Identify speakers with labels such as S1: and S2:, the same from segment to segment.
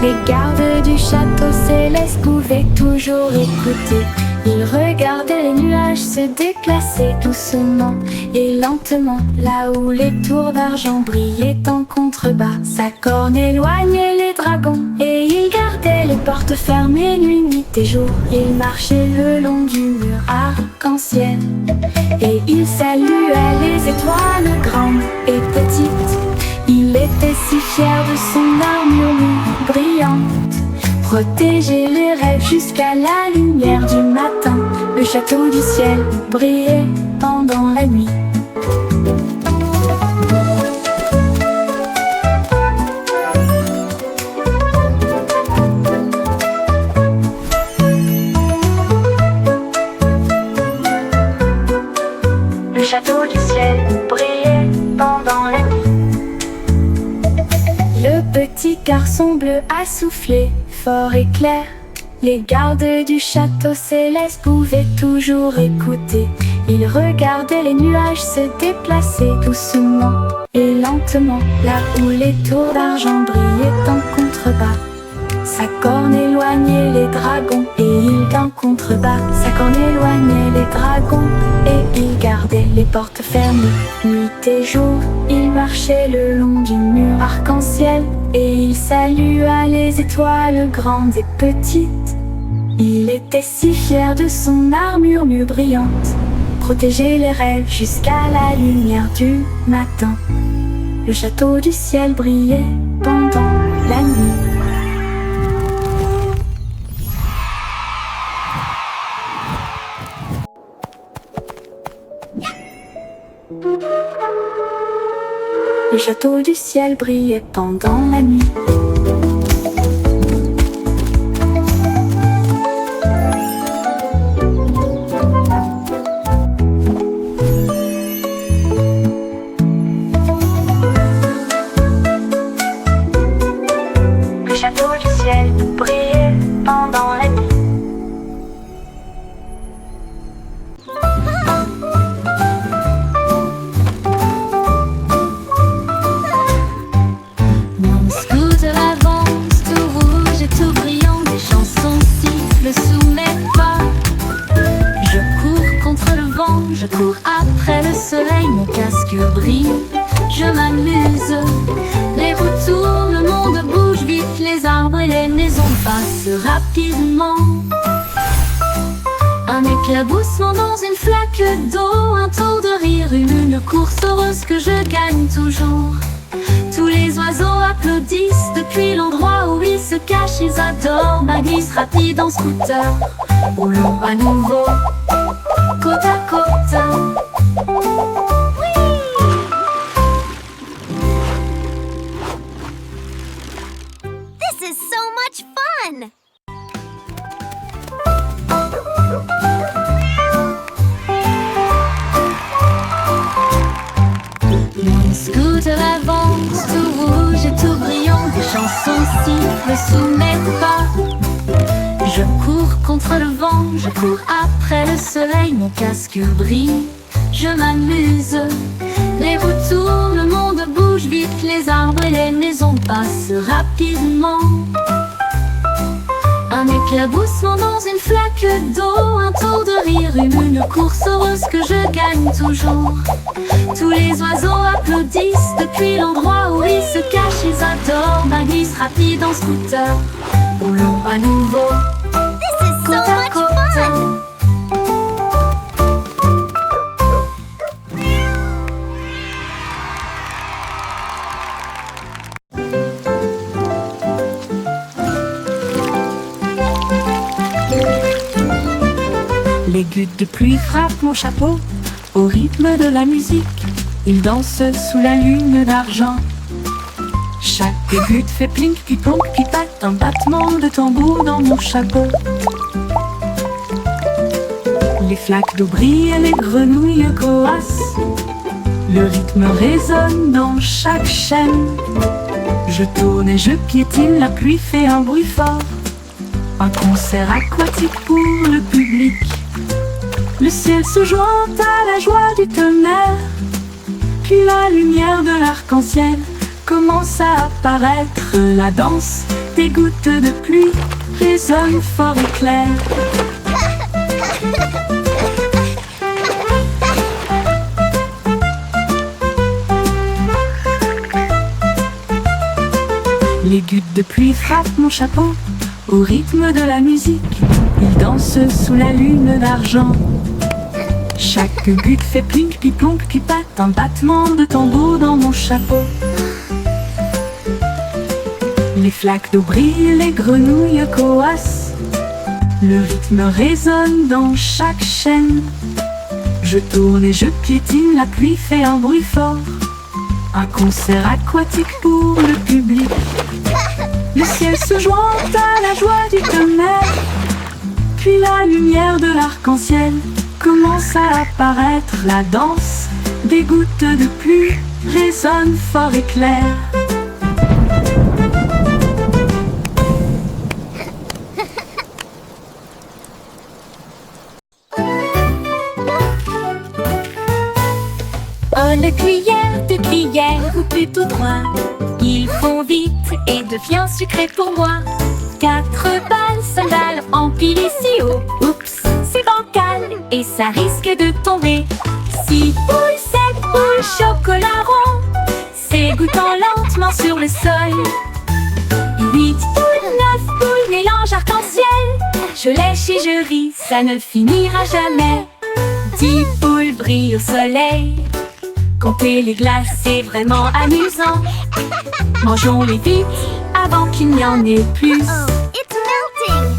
S1: Les gardes du château céleste pouvaient toujours écouter. Ils regardaient les nuages se déplacer doucement et lentement, là où les tours d'argent brillaient en contrebas. Sa corne éloignait les dragons et il gardait les portes fermées nuit et jour. Il marchait le long du mur arc-en-ciel et il saluait les étoiles grandes et petites. Il était si fier de son armure brillante, protéger les rêves jusqu'à la lumière du matin. Le château du ciel brillait pendant la nuit. Le château du ciel brillait pendant la nuit. Le petit garçon bleu a soufflé fort et clair. Les gardes du château céleste pouvaient toujours écouter. Ils regardaient les nuages se déplacer doucement et lentement, là où les tours d'argent brillaient en contrebas. Sa corne éloignait les dragons et il en contrebas. Sa corne éloignait les dragons et il gardait les portes fermées nuit et jour. Il marchait le long du mur arc-en-ciel et il salua les étoiles grandes et petites. Il était si fier de son armure brillante, protéger les rêves jusqu'à la lumière du matin. Le château du ciel brillait pendant la nuit. Le château du ciel brillait pendant la nuit. Le château du ciel brillait pendant la nuit. Je cours après le soleil, mon casque brille, je m'amuse. Les roues tournent, le monde bouge vite, les arbres et les maisons passent rapidement. Un éclaboussement dans une flaque d'eau, un tour de rire, une course heureuse que je gagne toujours. Tous les oiseaux applaudissent depuis l'endroit où ils se cachent, ils adorent ma glisse rapide en scooter. Roulons à nouveau, côte à côte. Oui.
S2: This is so much fun!
S1: Mon scooter avance, tout rouge et tout brillant, des chansons sifflent sous mes pas. Je cours contre le vent, je cours après le soleil, mon casque brille, je m'amuse. Les roues tournent, le monde bouge vite, les arbres et les maisons passent rapidement. Un éclaboussement dans une flaque d'eau, un tour de rire, une course heureuse que je gagne toujours. Tous les oiseaux applaudissent depuis l'endroit où ils se cachent, ils adorent ma glisse rapide en scooter. Roulons à nouveau,
S2: This is so
S1: côte à
S2: much
S1: côte.
S2: fun!
S1: Les gouttes de pluie frappent mon chapeau au rythme de la musique. Ils dansent sous la lune d'argent. Chaque goutte fait plink, puis plonk, puis patte, un battement de tambour dans mon chapeau. Les flaques d'eau brillent et les grenouilles coassent. Le rythme résonne dans chaque chaîne. Je tourne et je piétine, la pluie fait un bruit fort. Un concert aquatique pour le public. Le ciel se joint à la joie du tonnerre, puis la lumière de l'arc-en-ciel commence à apparaître. La danse des gouttes de pluie résonne fort et clair. Les gouttes de pluie frappent mon chapeau au rythme de la musique. Ils dansent sous la lune d'argent. Chaque goutte fait plink, puis plonk, puis patte, un battement de tambour dans mon chapeau. Les flaques d'eau brillent, les grenouilles coassent. Le rythme résonne dans chaque chaîne. Je tourne et je piétine, la pluie fait un bruit fort. Un concert aquatique pour le public. Le ciel se joint à la joie du tonnerre. Puis la lumière de l'arc-en-ciel commence à apparaître. La danse des gouttes de pluie résonne fort et clair. Oh, le cuillère de cuillère, coupé tout droit. Ils font vite et devient sucré pour moi. 4 balles, sandales, empilées ici haut. Oups, c'est bancal et ça risque de tomber. 6 boules, 7 boules, chocolat rond, s'égouttant lentement sur le sol. 8 boules, 9 boules, mélange arc-en-ciel. Je lèche et je ris, ça ne finira jamais. 10 boules brillent au soleil. Compter les glaces, c'est vraiment amusant. Mangeons-les vite avant qu'il n'y en ait plus.
S2: Oh, it's melting!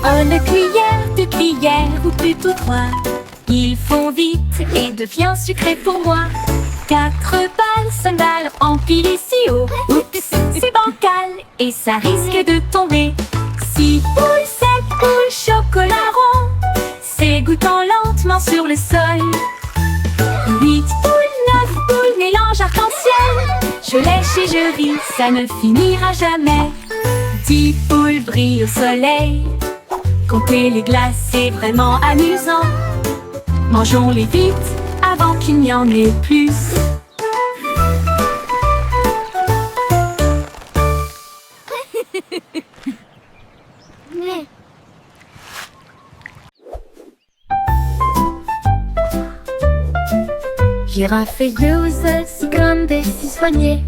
S1: Oh, le cuillère de cuillère, ou plutôt 3. Ils font vite et devient sucré pour moi. 4 balles, sandales, empilées ici haut. Oups, c'est bancal et ça risque de tomber. 6 boules, 7 boules, chocolat rond, s'égouttant lentement sur le sol. 8 boules, 9 boules, mélange arc-en-ciel. Je lèche et je ris, ça ne finira jamais. 10 boules brillent au soleil. Compter les glaces, c'est vraiment amusant. Mangeons-les vite avant qu'il n'y en ait plus. Girafe et Youzel, si grande et si soignée.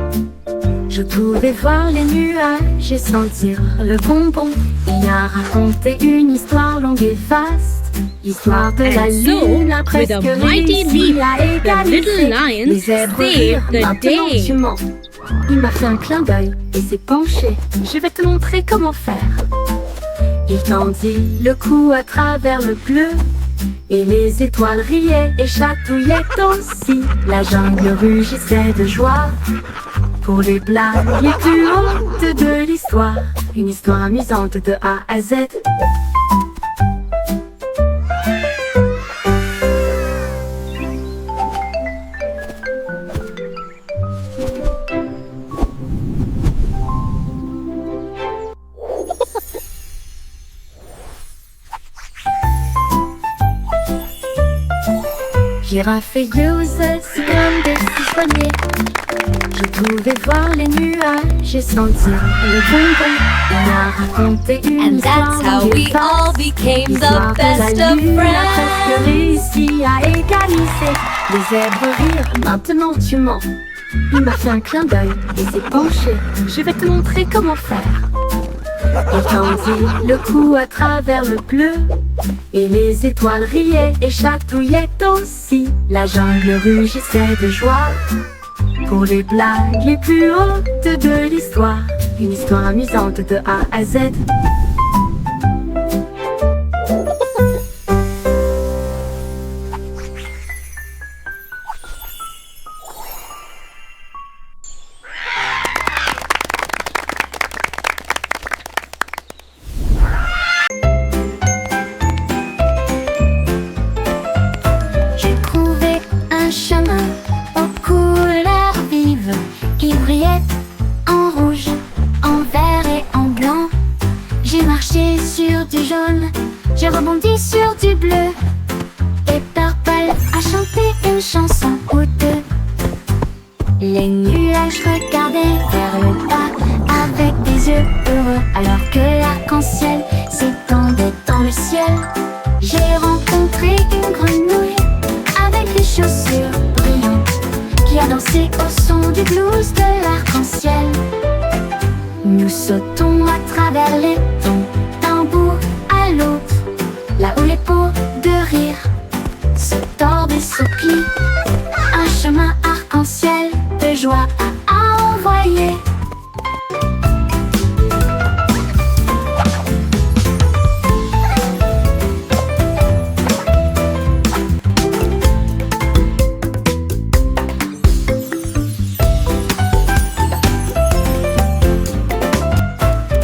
S1: Je pouvais voir les nuages et sentir le bonbon. Il a raconté une histoire longue et vaste. L'histoire de la lune a presque réussi à égaliser. Les zèbres rirent, maintenant tu mens. Il m'a fait un clin d'œil et s'est penché. Je vais te montrer comment faire. Il tendit le cou à travers le bleu. Et les étoiles riaient et chatouillaient aussi. La jungle rugissait de joie pour les blagues les plus hautes de l'histoire. Une histoire amusante de A à Z. Girafe et Youzel, si grande et si soignée. Je pouvais voir les nuages et sentir le bonbon. On a raconté une
S3: And
S1: histoire
S3: that's how
S1: longue et
S3: we all
S1: vaste.
S3: became
S1: L'histoire
S3: the
S1: de la
S3: best of
S1: lune a presque
S3: friends.
S1: réussi à égaliser. Les zèbres rirent, maintenant tu mens. Il m'a fait un clin d'œil et s'est penché. Je vais te montrer comment faire. Il tendit le cou à travers le bleu. Et les étoiles riaient et chatouillaient aussi. La jungle rugissait de joie pour les blagues les plus hautes de l'histoire. Une histoire amusante de A à Z. J'ai trouvé un chemin aux couleurs vives qui brillait en rouge, en vert et en blanc. rebondis sur du bleu. Et Purple a chanté une chanson ou deux. Les nuages regardaient vers le bas avec des yeux heureux, alors que l'arc-en-ciel s'étendait dans le ciel. J'ai rencontré une grenouille avec des chaussures brillantes qui a dansé au son du blues de l'arc-en-ciel. Nous sautons à travers les tons d'un bout à l'autre, là où les pots de rire se tordent et se plient. Un chemin arc-en-ciel de joie à envoyer.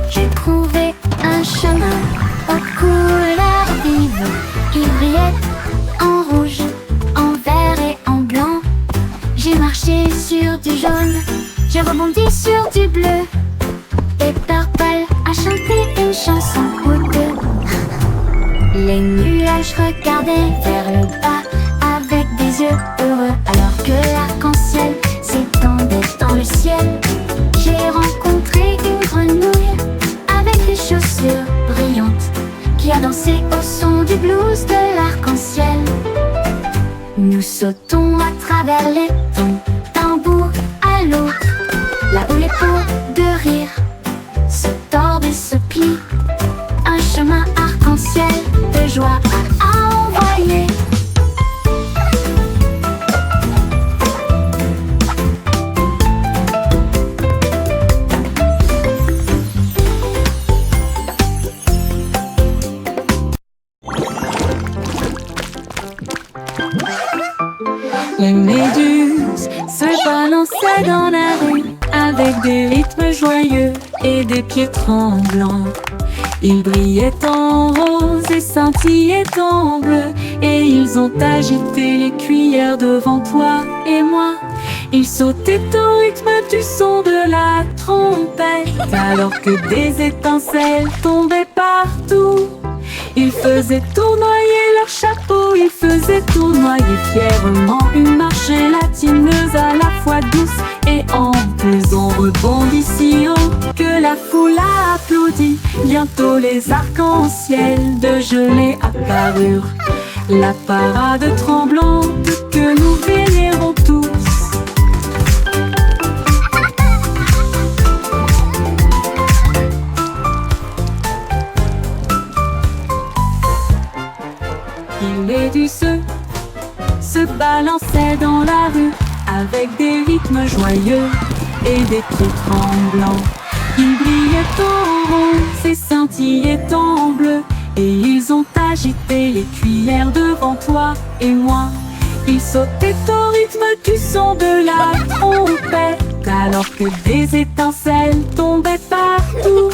S1: J'ai trouvé un chemin aux couleurs vives qui brillait en rouge, en vert et en blanc. J'ai marché sur du jaune, j'ai rebondi sur du bleu. Et Purple a chanté une chanson ou deux. Les nuages regardaient vers le bas avec des yeux heureux, alors que l'arc-en-ciel s'étendait dans le ciel. J'ai rencontré une grenouille avec des chaussures brillantes qui a dansé au son du blues de l'arc-en-ciel. Nous sautons à travers les tons d'un bout à l'autre, là où les pots de rire se tordent et se plient. Un chemin arc-en-ciel de joie à envoyer.
S3: Les méduses se balançaient dans la rue avec des rythmes joyeux et des pieds tremblants. Ils brillaient en rose et scintillaient en bleu, et ils ont agité les cuillères devant toi et moi. Ils sautaient au rythme du son de la trompette, alors que des étincelles tombaient partout. Ils faisaient tournoyer leurs chapeaux, ils faisaient tournoyer fièrement une marche gélatineuse à la fois douce et ample. Ils ont rebondi si haut que la foule a applaudi. Bientôt les arcs-en-ciel de gelée apparurent, la parade tremblante que nous vénérons tous. Les méduses se balançaient dans la rue avec des rythmes joyeux et des pieds tremblants. Ils brillaient en rose et scintillaient en bleu, et ils ont agité les cuillères devant toi et moi. Ils sautaient au rythme du son de la trompette, alors que des étincelles tombaient partout.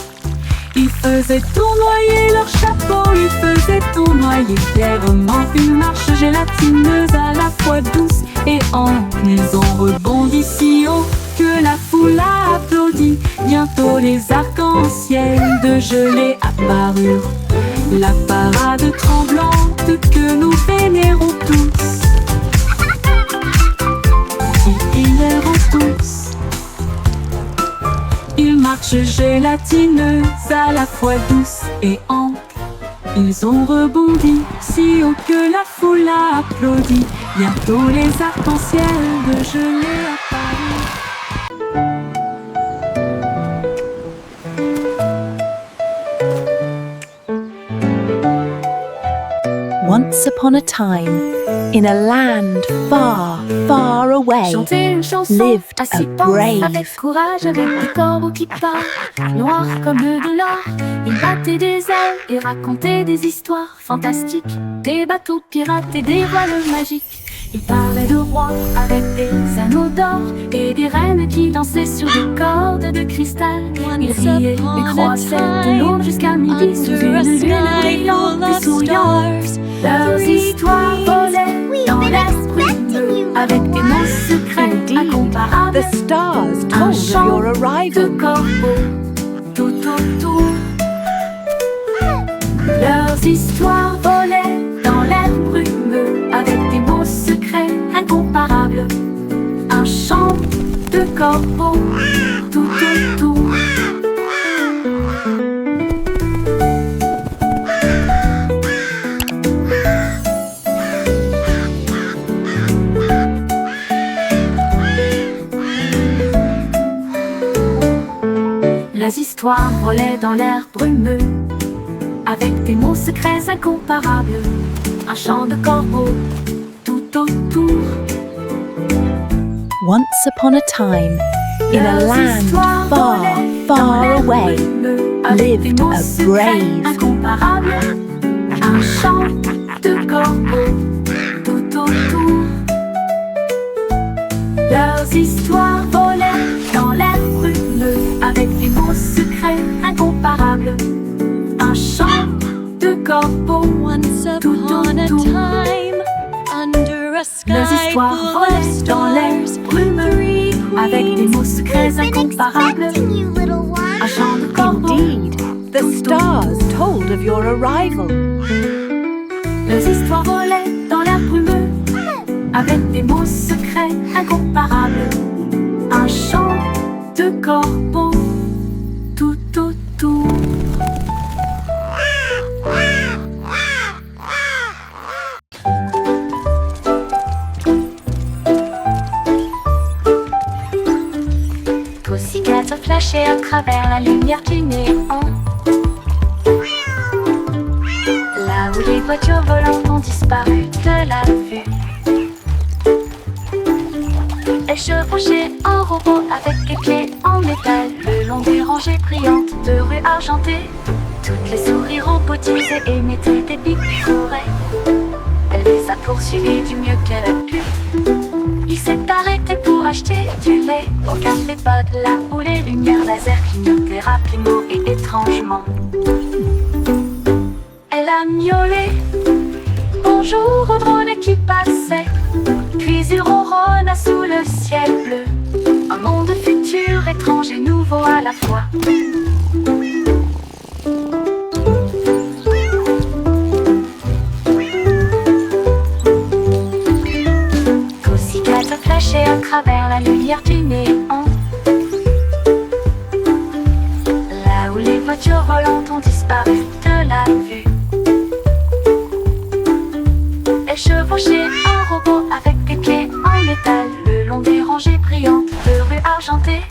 S3: Ils faisaient tournoyer leurs chapeaux, ils faisaient tournoyer fièrement une marche gélatineuse à la fois douce et ample. Ils ont rebondi si haut que la foule a applaudi. Bientôt les arcs-en-ciel de gelée apparurent, la parade tremblante que nous vénérons tous. Ils vénérons tous. Une marche gélatineuse à la fois douce et ample. Ils ont rebondi si haut que la foule a applaudi. Bientôt les arcs-en-ciel de gelée apparurent.
S4: Once upon a time, in a land far, far away,
S1: Chanter une chanson
S4: lived
S1: à
S4: a
S1: 6 pans, avec
S4: brave
S1: courage, avec des corbeaux qui parlent, noirs comme de l'or. Ils battaient des ailes et racontaient des histoires fantastiques, des bateaux pirates et des voiles magiques. Ils parlaient de rois avec des anneaux d'or et des reines qui dansaient sur des cordes de cristal. Ils riaient et croissaient de l'aube jusqu'à midi sous une lune brillante et souriante. Leurs histoires volaient dans l'esprit bleu avec des mots secrets incomparables.
S4: The stars
S1: Un
S4: told of
S1: chant
S4: your
S1: de
S4: arrival.
S1: corbeaux tout autour. Leurs Leurs histoires volaient dans l'air brumeux avec des mots secrets incomparables. Un chant de corbeaux tout autour. Les histoires volaient dans l'air brumeux avec des mots secrets incomparables. Un chant de corbeaux tout autour.
S4: Once upon a time, in a land far, far away, lived a brave,
S1: un chant de corbeaux tout autour. Leurs histoires volaient dans l'air brumeux avec des mots secrets incomparables. Un chant de corbeaux
S5: Once
S1: tout
S5: upon a
S1: autour.
S5: time, under a sky
S1: Leurs histoires
S5: full of
S1: volaient dans l'air
S5: stars,
S1: brumeux
S5: three
S1: avec des
S5: queens
S1: mots secrets
S2: Been
S1: incomparables.
S2: expecting you, little one.
S1: Un chant de corbeaux.
S4: Indeed, the stars told of your arrival.
S1: Les histoires volaient dans l'air brumeux avec des mots secrets incomparables. Un chant de corbeaux tout autour. Pussycat flashait à travers la lumière du néon. Là où les voitures volantes ont disparu de la vue. Elle chevauchait en robot avec les pieds en métal le long des rangées brillantes de rues argentées. Toutes les souris robotisées émettaient des pics forêts. Elle les a poursuivis du mieux qu'elle a pu. Il s'est arrêté pour acheter du lait au café Pod, là où les lumières laser clignotaient rapidement et étrangement. Elle a miaulé bonjour au drone qui passait, puis il ronronna sous le ciel bleu. Un monde futur, étrange et nouveau à la fois. Pussycat flashait à travers la lumière du néon. Là où les voitures volantes ont disparu de la vue. Elle chevauchait un robot avec des pieds en métal le long des rangées brillantes de rues argentées.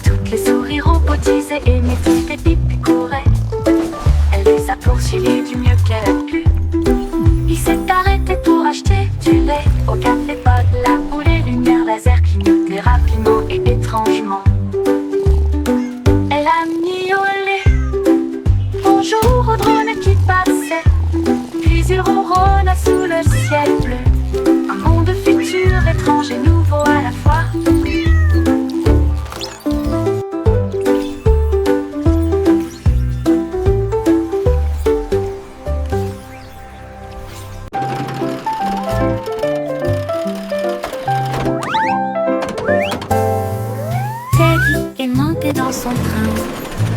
S1: Toutes les souris robotisées émettaient des bips et couraient. Elle les a poursuivis du mieux qu'elle a pu. Il s'est arrêté pour acheter du lait au café Pod, là où les lumières laser clignotaient rapidement et étrangement. Elle a miaulé bonjour au drone qui passait, puis il ronronna sous le ciel bleu. Un monde futur, étrange et nouveau à la fois. Teddy est monté dans son train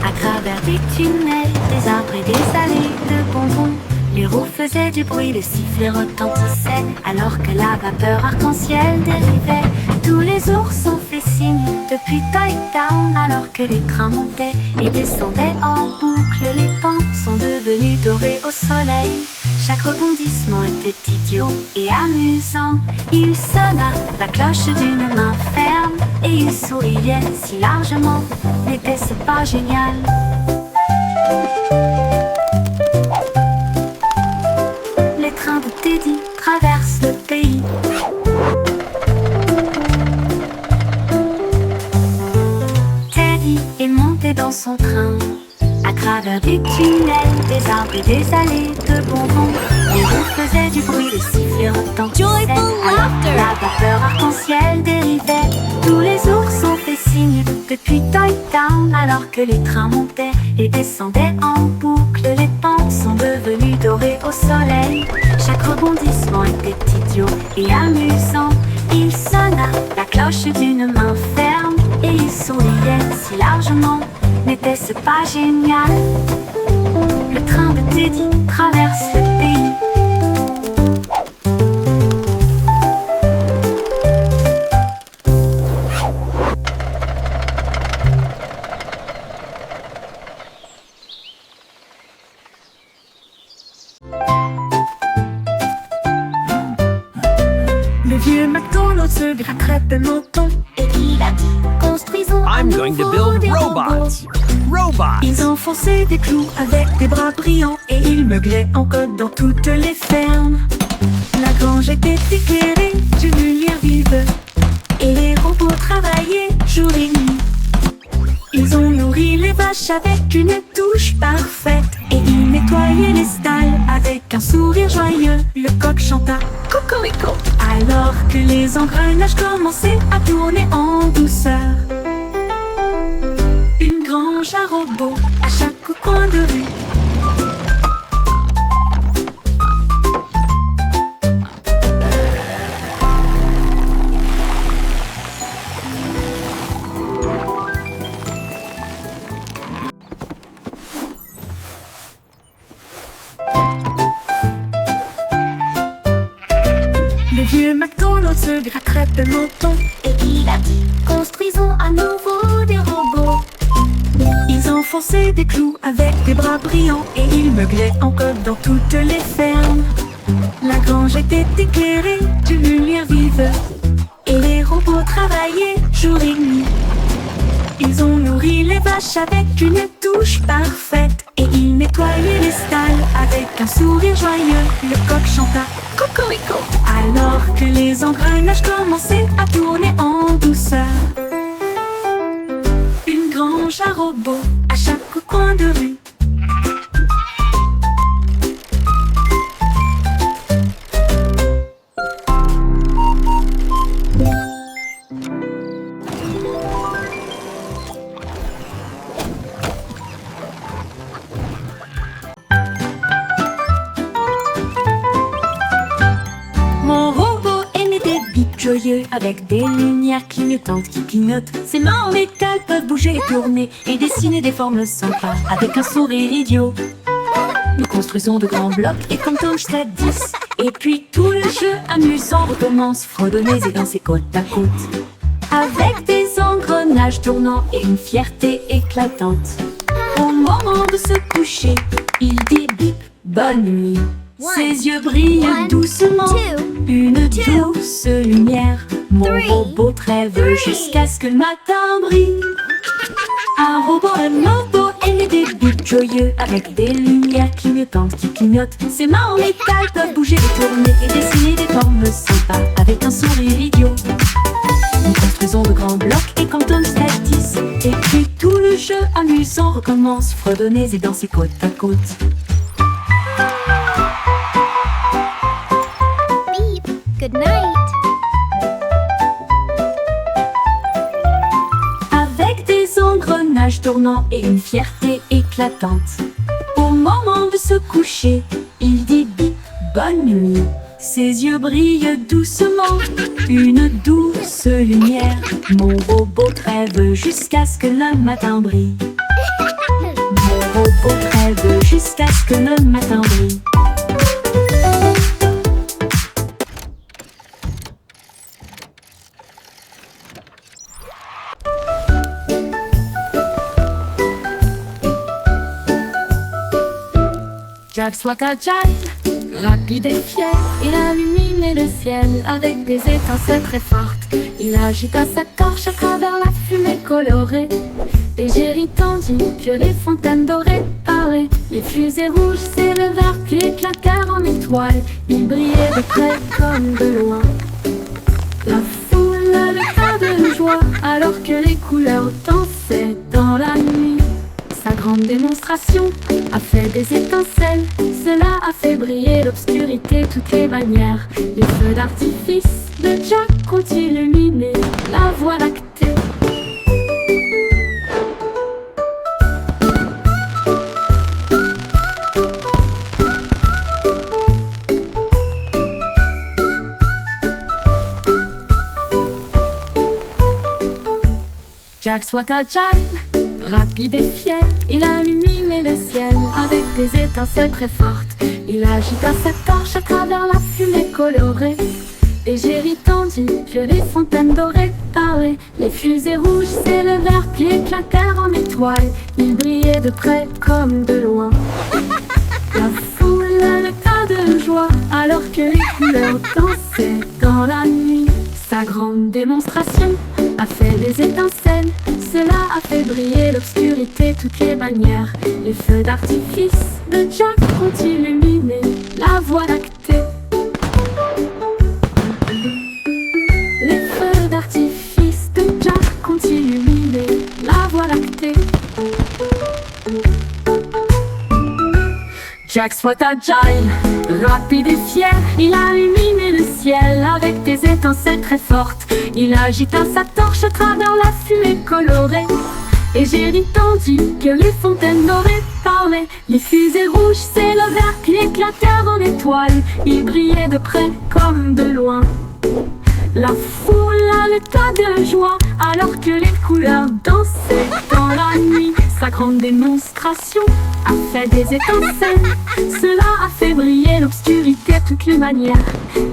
S1: à travers des tunnels, des arbres et des allées de bonbons. Les roues faisaient du bruit, le sifflet retentissait alors que la vapeur arc-en-ciel dérivait. Tous les ours ont fait signe depuis Toy Town alors que les trains montaient et descendaient en boucle. Les pans sont devenus dorés au soleil. Chaque rebondissement était idiot et amusant. Il sonna la cloche d'une main ferme et il souriait si largement. N'était-ce pas génial? Les trains de Teddy traversent le pays. Teddy est monté dans son train à travers des tunnels, des arbres et des allées de bonbons. Les roues faisaient du bruit, les sifflets retentissaient alors que la vapeur arc-en-ciel dérivait. Tous les ours ont fait signe depuis Toy Town alors que les trains montaient et descendaient en boucle. Les pans sont devenus dorés au soleil. Chaque rebondissement était idiot et amusant. Il sonna la cloche d'une main ferme et il souriait si largement. N'était-ce pas génial? Le train de Teddy traverse le pays. Le vieux McDonald se gratterait le menton et il a dit: construisons à
S6: I'm going to
S1: nouveau
S6: build
S1: des
S6: robots.
S1: robots. Ils enfonçaient des clous avec des bras brillants et ils meuglaient en code dans toutes les fermes. La grange était éclairée d'une lumière vive et les robots travaillaient jour et nuit. Ils ont nourri les vaches avec une touche parfaite et ils nettoyaient les stalles avec un sourire joyeux. Le coq chanta cocorico alors que les engrenages commençaient à tourner en douceur. Une grange à robots à chaque coin de rue. Le vieux McDonald se gratterait le menton et il a dit: construisons à nouveau des robots. Ils enfonçaient des clous avec des bras brillants et ils meuglaient en code dans toutes les fermes. La grange était éclairée d'une lumière vive et les robots travaillaient jour et nuit. Ils ont nourri les vaches avec une touche parfaite et ils nettoyaient les stalles avec un sourire joyeux. Le coq chanta cocorico alors que les engrenages commençaient à tourner en douceur. Une grange à robots à chaque coin de rue. Mon robot émet des bips joyeux avec des lumières clignotantes qui clignotent. Ses mains en métal peuvent bouger et tourner et dessiner des formes sympas avec un sourire idiot. Nous construisons de grands blocs et comptons jusqu'à 10. Et puis tout le jeu amusant recommence, fredonner et danser côte à côte. Avec des engrenages tournants et une fierté éclatante. Au moment de se coucher, il dit bip, bonne nuit. Ses yeux brillent
S2: One,
S1: doucement,
S2: two,
S1: une douce lumière. Mon
S2: three,
S1: robot rêve
S2: three.
S1: jusqu'à ce que le matin brille. Un robot émet des bips joyeux avec des lumières clignotantes qui clignotent. Ses mains en métal peuvent bouger et tourner et dessiner des formes sympas avec un sourire idiot. Nous construisons de grands blocs et comptons jusqu'à 10. Et puis tout le jeu amusant recommence, fredonner et danser côte à côte.
S2: Beep. Good night.
S1: Avec des engrenages tournants et une fierté éclatante. Au moment de se coucher, il dit bip, bonne nuit. Ses yeux brillent doucement, une douce lumière. Mon robot rêve jusqu'à ce que le matin brille. Mon robot rêve jusqu'à ce que le matin brille. Jack Swaka Jack, rapide et fier, il illuminait le ciel avec des étincelles très fortes. Il agita sa torche à travers la fumée colorée. Les géris tendus, puis les fontaines dorées paraient. Les fusées rouges s'élevèrent puis éclatèrent en étoiles. Ils brillaient de près comme de loin. La foule avait de joie alors que les couleurs dansaient dans la nuit. Sa grande démonstration a fait des étincelles. Cela a fait briller l'obscurité toutes les manières. Les feux d'artifice de Jack ont illuminé la voie lactée. Jack Swaka Jack, rapide et fier, il illumine illuminer le ciel avec des étincelles très fortes. Il agita sa torche à travers la fumée colorée. Et Jerry tendit que les fontaines dorées parlaient. Les fusées rouges s'élevèrent puis éclatèrent en étoiles. Ils brillaient de près comme de loin. La foule aleta de joie alors que les couleurs dansaient dans la nuit. Sa grande démonstration a fait des étincelles. Cela a fait briller l'obscurité, toutes les bannières. Les feux d'artifice de Jack ont illuminé la voie lactée. Les feux d'artifice de Jack ont illuminé la voie lactée. Jack soit agile, rapide et fier, il a illuminé le ciel avec des étincelles très fortes. Il agita sa torche à travers la fumée colorée. Et Jerry tendit que les fontaines dorées parlaient. Les fusées rouges s'élevèrent puis éclatèrent en étoiles. Ils brillaient de près comme de loin. La foule aleta de joie alors que les couleurs dansaient dans la nuit. Sa grande démonstration a fait des étincelles. Cela a fait briller l'obscurité, toutes les manières.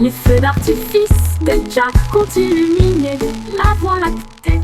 S1: Les feux d'artifice de Jack ont illuminé la voie lactée.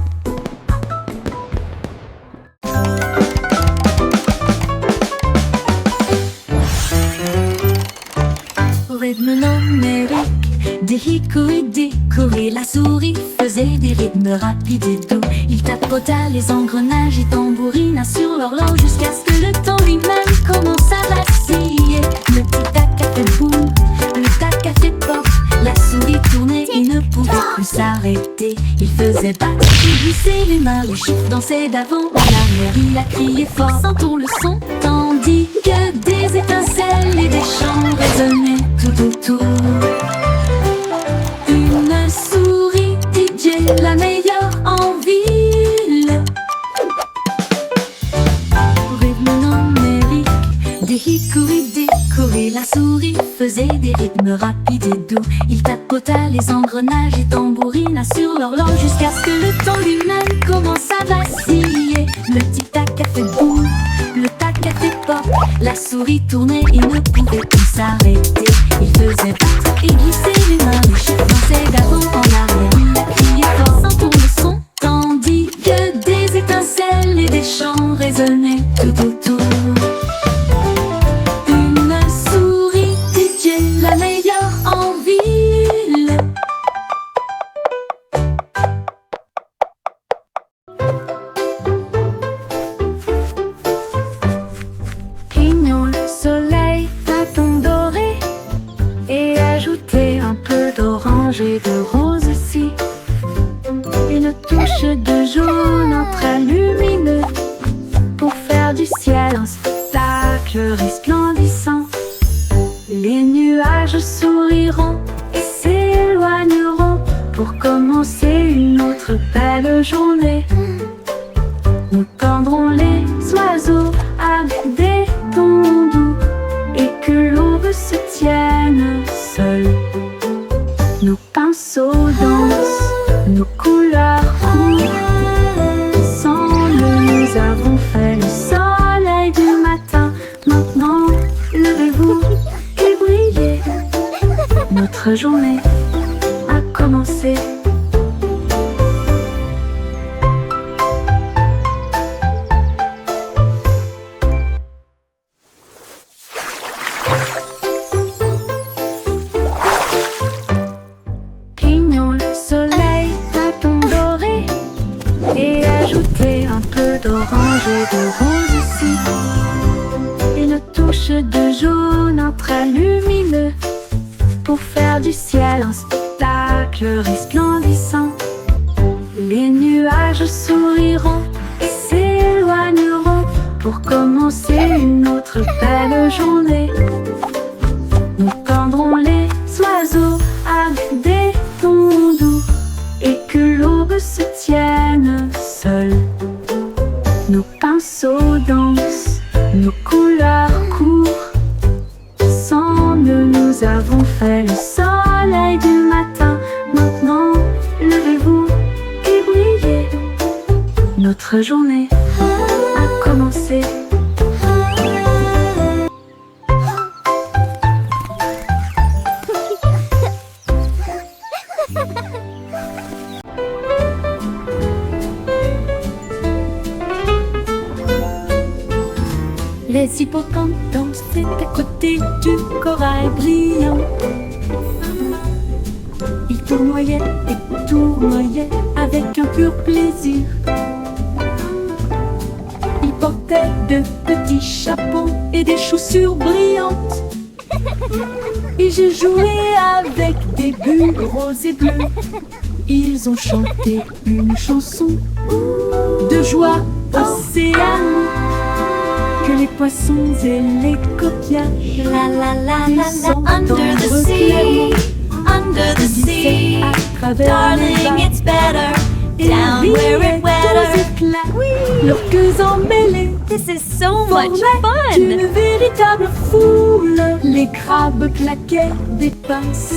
S3: Au rythme numérique, des hickories décorés, la souris faisait des rythmes rapides et doux. Il tapota les engrenages et tambourina sur l'horloge jusqu'à ce que le temps lui-même commence à vaciller. Le tic-tac a fait boum, le tac a fait pop. La souris tournait et ne pouvait plus s'arrêter. Il faisait battre et glisser les mains, les chiffres dansaient d'avant en arrière. Il a crié fort, sentons le son, tandis que des étincelles et des chants résonnaient tout autour. Une souris DJ, la meilleure en ville. Rythme numérique, des hickories décorés, la souris faisait des rythmes rapides et doux. Il tapota les engrenages et tambourina sur l'horloge jusqu'à ce que le temps lui-même commence à vaciller. Le tic-tac a fait boum, le tac a fait pop. La souris tournait et ne pouvait plus s'arrêter. Il faisait battre et glisser les mains, les chiffres dansaient d'avant en arrière. Il a crié fort, sentons le son, tandis que des étincelles et des chants résonnaient tout autour. Une souris DJ, la meilleure en ville.
S1: Clignons le soleil d'un ton doré et ajoutez un peu d'orange et de rose aussi. Une touche de jaune, un trait lumineux pour faire du ciel un spectacle resplendissant. Les nuages souriront et s'éloigneront pour commencer une autre belle journée. Nous tendrons les oiseaux avec des tons doux et que l'aube se tienne seule. Nos pinceaux dansent, nos couleurs courent. Ensemble nous avons fait le soleil du matin. Maintenant levez-vous et brillez. Notre journée a commencé. Clignons le soleil d'un ton doré et ajoutez un peu d'orange et de rose aussi. Une touche de jaune, un trait lumineux pour faire du ciel un spectacle resplendissant. Les nuages souriront et s'éloigneront pour commencer une autre belle journée. Nous tendrons les oiseaux avec des tons doux et que l'aube se tienne seule. Nos pinceaux dansent, nos couleurs courent. Ensemble nous avons fait le soleil du matin. Maintenant levez-vous et brillez. Notre journée a commencé.
S3: Les hippocampes dansaient à côté du corail brillant. Ils tournoyaient et tournoyaient avec un pur plaisir. Ils portaient de petits chapeaux et des chaussures brillantes. Et j'ai joué avec des bulles roses et bleues. Ils ont chanté une chanson de joie océane, que les poissons et les coquillages
S5: La la la la
S3: sont
S5: la. Under the sea, under the sea.
S3: à travers les
S5: Darling,
S3: vagues.
S5: it's better
S3: Et
S5: down where
S3: riaient
S5: it's
S3: aux
S5: wetter.
S3: éclats, leurs queues emmêlées
S5: This is so much
S3: formaient une
S5: fun.
S3: véritable foule. Les crabes claquaient des pinces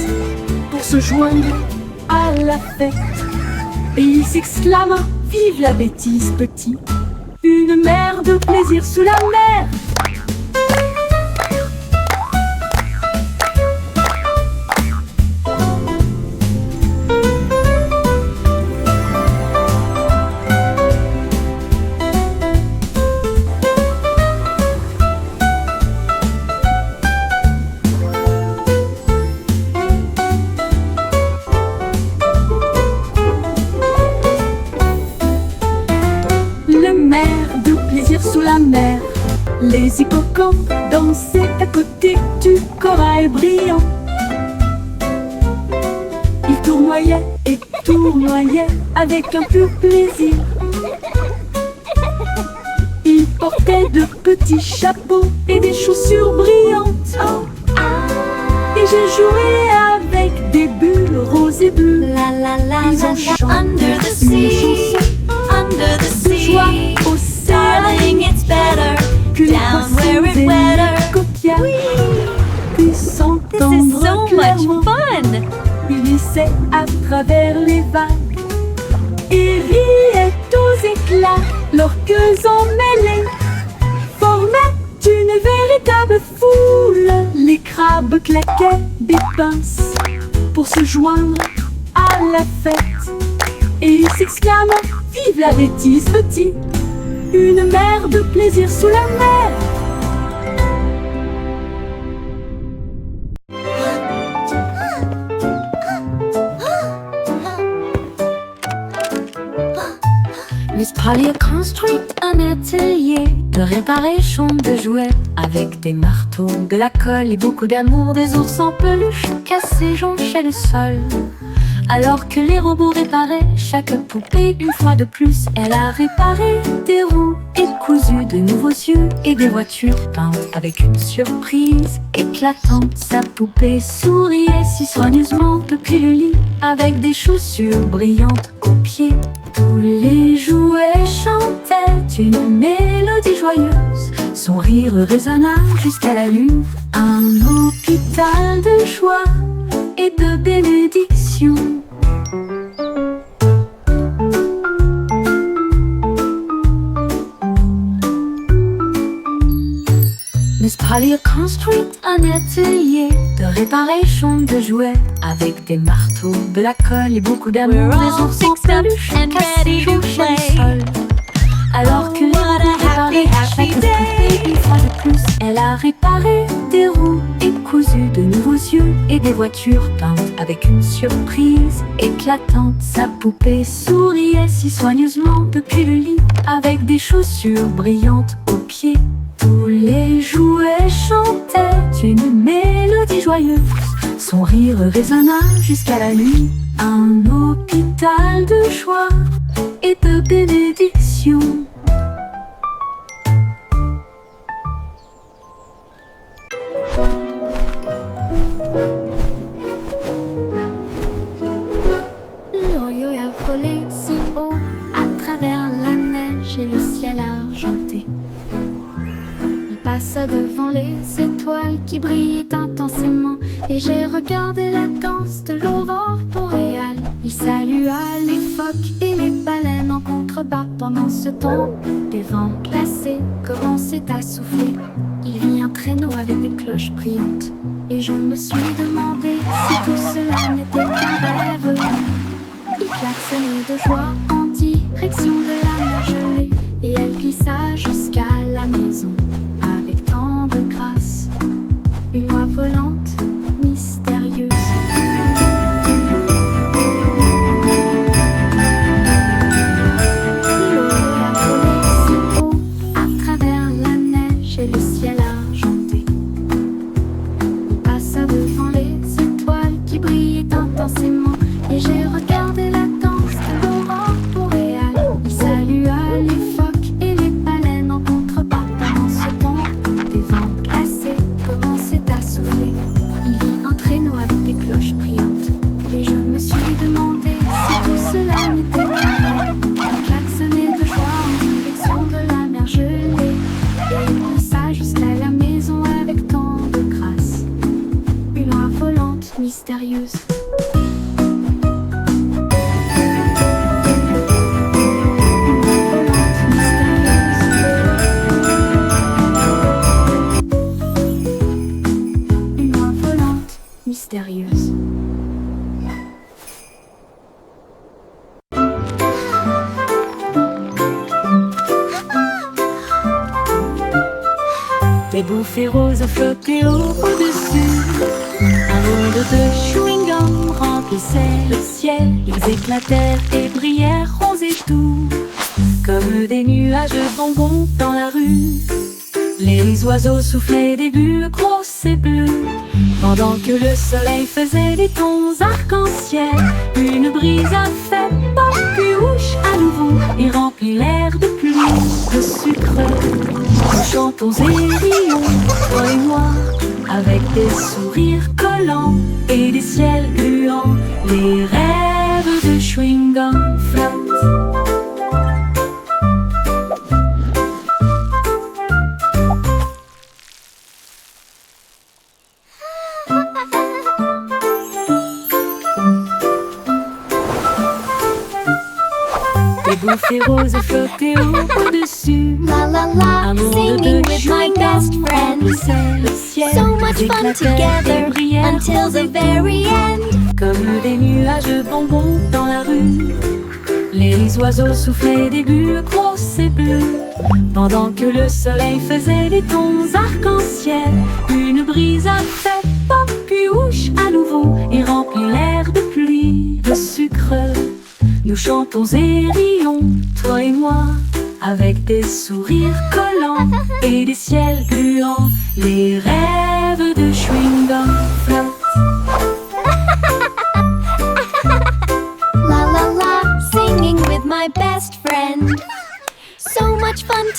S3: pour se joindre à la fête. Et ils s'exclament: vive la bêtise, petit! Une mer de plaisir sous la mer! Le mer de plaisir sous la mer. Les hippocampes dansaient à côté du corail brillant. Ils tournoyaient et tournoyaient avec un pur plaisir. Ils portaient de petits chapeaux et des chaussures brillantes. Et j'ai joué avec des bulles roses et bleues.
S5: La la la
S3: Ils
S5: la
S3: ont
S5: la.
S3: chanté
S5: Under the
S3: une
S5: sea,
S3: chanson
S5: under the
S3: de joie
S5: sea.
S3: océane,
S5: Darling, it's better
S3: que les
S5: down
S3: poissons
S5: where
S3: et
S5: it's
S3: les
S5: wetter.
S3: coquillages puissent
S5: This is
S3: s'entendre
S5: so
S3: clairement.
S5: much fun.
S3: Ils glissaient à travers les vagues et riaient aux éclats, leurs queues emmêlées formaient une véritable foule. Les crabes claquaient des pinces pour se joindre à la fête. Et ils s'exclament: vive la bêtise, petit! Une mer de plaisir sous la mer! Miss Polly a construit un atelier de réparation de jouets avec des marteaux, de la colle et beaucoup d'amour. Des ours en peluche cassés jonchaient le sol. Alors que les robots réparaient chaque poupée une fois de plus, elle a réparé des roues et cousu de nouveaux yeux et des voitures peintes avec une surprise éclatante. Sa poupée souriait si soigneusement depuis le lit avec des chaussures brillantes aux pieds. Tous les jouets chantaient une mélodie joyeuse. Son rire résonna jusqu'à la lune. Un hôpital de joie et de bénédiction. Miss Polly a construit un atelier de réparation de jouets avec des marteaux, de la colle et beaucoup d'amour.
S5: We're
S3: Des
S5: all
S3: ours en
S5: fixed up
S3: peluche
S5: and
S3: cassés
S5: ready to
S3: jonchaient le
S5: play.
S3: sol. Alors que les
S5: what a
S3: robots réparaient
S5: happy
S3: chaque
S5: day.
S3: poupée une fois de plus, elle a réparé des roues et cousu de nouveaux yeux et des voitures peintes avec une surprise éclatante. Sa poupée souriait si soigneusement depuis le lit avec des chaussures brillantes aux pieds. Tous les jouets chantaient une mélodie joyeuse. Son rire résonna jusqu'à la nuit. Un hôpital de joie et de bénédiction. L'Orient a volé si haut à travers la neige et le ciel argenté. Il passa devant les étoiles qui brillaient intensément et j'ai regardé la danse de l'aurore boréale. Il salua les phoques et les baleines en contrebas. Pendant ce temps, des vents glacés commençaient à souffler. Il vit un traîneau avec des cloches brillantes et je me suis demandé si tout cela n'était qu'un rêve. Il klaxonnait de joie en direction de la mer gelée et elle glissa jusqu'à la maison avec Des bouffées roses flottaient au-dessus. Un monde de chewing-gum remplissait le ciel. Ils éclatèrent et brillèrent roses et doux, comme des nuages de bonbons dans la rue. Les oiseaux soufflaient des bulles grosses et bleues, pendant que le soleil faisait des tons arc-en-ciel. Une brise a fait pop puis ouche à nouveau et remplit l'air de pluie de sucre. Nous chantons et rions, toi et moi, avec des sourires collants et des ciels gluants. Les rêves de chewing-gum flottent. Des bouffées roses flottaient au-dessus.
S2: La la la,
S3: Un monde
S2: singing
S3: de
S2: with my best friend.
S3: remplissait le ciel.
S2: So much fun
S3: Éclatèrent
S2: together
S3: et brillèrent
S2: until the very end.
S3: comme des nuages de bonbons dans la rue. Les oiseaux soufflaient des bulles grosses et bleues, pendant que le soleil faisait des tons arc-en-ciel. Une brise a fait pop puis ouche à nouveau et remplit l'air de pluie de sucre. Nous chantons et rions, toi et moi, avec des sourires collants et des ciels gluants. Les rêves de chewing-gum flottent.
S2: La la la, singing with my best friend. So much fun